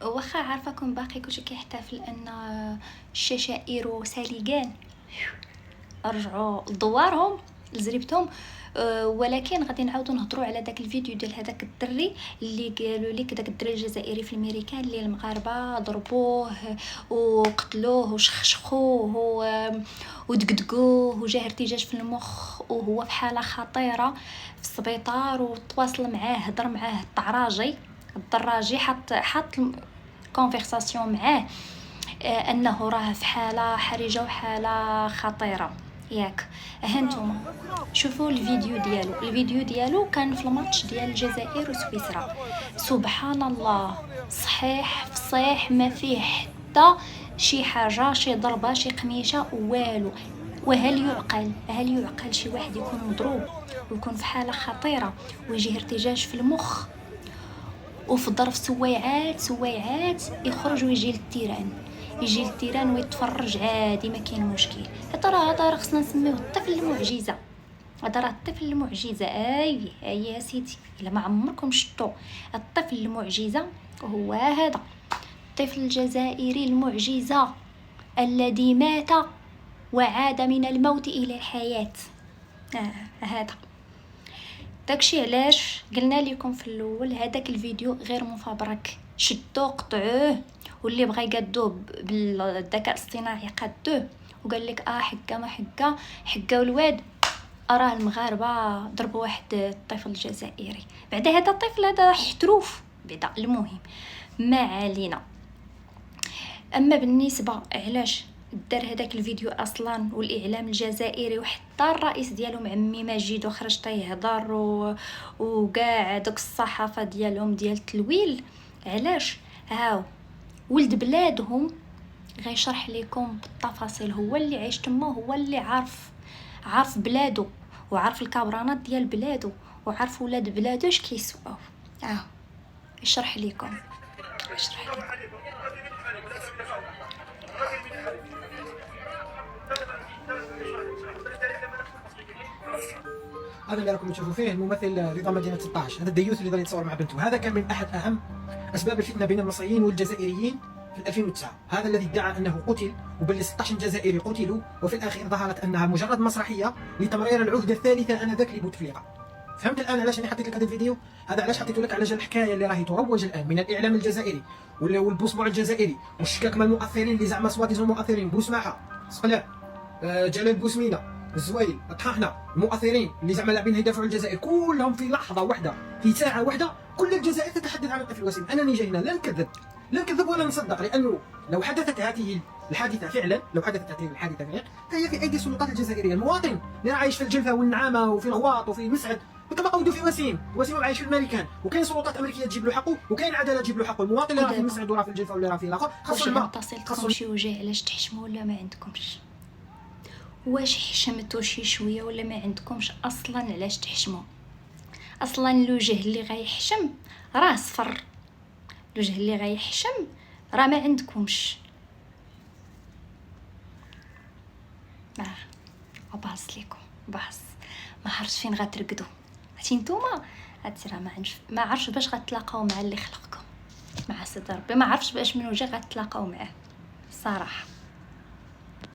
واخا عارفاكم باقي كلشي كيحتفل ان الششائر وساليقان رجعوا لدوارهم لزريبتهم. ولكن غادي نعاودو نهضروا على داك الفيديو ديال هذاك الدري اللي قالوا لك داك الدري الجزائري في الميريكان اللي المغاربه ضربوه وقتلوه وشخشخوه ودقدقوه وجاه ارتجاج في المخ وهو في حاله خطيره في السبيطار، وتواصل معاه هضر معاه الدراجي حط كونفرساسيون معاه انه راه في حاله حرجه وحاله خطيره. ياك هانتوما شوفوا الفيديو ديالو كان في الماتش ديال الجزائر وسويسرا. سبحان الله، صحيح فصيح، ما فيه حتى شي حاجه، شي ضربه، شي قميشه، والو. وهل يعقل شي واحد يكون مضروب ويكون في حاله خطيره ويجيه ارتجاج في المخ وفي ظرف سويعات يخرج ويجي للتيران ويتفرج عادي، ما كاين مشكل. هذا راه خصنا نسميوه الطفل المعجزه. هذا راه الطفل المعجزه. اي يا سيدي، الا ما عمركم شفتوا الطفل المعجزه، هو هذا الطفل الجزائري المعجزه الذي مات وعاد من الموت الى الحياه. هذا داكشي علاش قلنا لكم في الاول هذاك الفيديو غير مفبرك. شدوه قطعوه، واللي بغى يقادوه بالذكاء الاصطناعي قادوه وقال لك حكا ما حكا الواد اراه المغاربه ضربوا واحد الطفل الجزائري. بعد هذا الطفل هذا احتروف بعدا. المهم ما علينا. اما بالنسبه علاش دار هذاك الفيديو اصلا والاعلام الجزائري وحتى الرئيس ديالو معمي ماجد وخرج يهضر وكاع دوك الصحافه ديالهم ديال التلويل، علاش؟ هاو ولد بلادهم غيشرح لكم بالتفاصيل. هو اللي عايش تما، هو اللي عارف بلادو وعارف الكابرانات ديال بلادو وعارف ولاد بلادو اش كيسواو. يشرح لكم. هذا اللي راكم تشوفوا فيه الممثل رضا مدينه 16. هذا الديوث اللي ظل يتصور مع بنته. هذا كان من احد اهم اسباب الفتنه بين المصريين والجزائريين في 2009. هذا الذي ادعى انه قتل، وبل 16 جزائري قتلوا، وفي الاخير ظهرت انها مجرد مسرحيه لتمرير العهده الثالثه انذاك لبوتفليقه. فهمت الان علاش انا حطيت لك هذا الفيديو؟ هذا علاش حطيته لك على جال الحكايه اللي راهي تروج الان من الاعلام الجزائري والبوسبوع الجزائري والشكاك مع المؤثرين اللي زعما سواديزون مؤثرين. بوسماحه، صقلاء، جلال بوسمينه، الزويل، الطحاحنه، المؤثرين اللي زعما لاعبين يدافعوا الجزائر، كلهم في لحظه واحده، في ساعه واحده، كل الجزائر تتحدث عن الطفل الوسيم. انني جاي هنا لا نكذب ولا نصدق، لانه لو حدثت هذه الحادثه فعلا، فهي في ايدي السلطات الجزائريه. المواطن اللي عايش في الجلفه والنعامه وفي الغواط وفي المسعد كما قودوا في وسيم عايش في الماريكان، وكاين سلطات امريكيه تجيب له حقه، وكاين عداله تجيب له حقه. المواطن اللي راه في المسعد وراه في الجلفه ولا راه في الاخر خاصو الماء، خاصو شي وجه. علاش تحشموا ولا ما عندكمش؟ واش حشمتوا شي شويه ولا ما عندكمش اصلا؟ علاش تحشموا اصلا؟ الوجه اللي غيحشم راه صفر، الوجه اللي غيحشم راه ما عندكمش. باص لكم باص، ما عرفتش فين غترقدوا. عرفتي نتوما هادشي راه ما عرفتش باش غتلاقاو مع اللي خلقكم، مع سيدي ربي ما عرفتش باش من وجه غتلاقاو معاه الصراحه.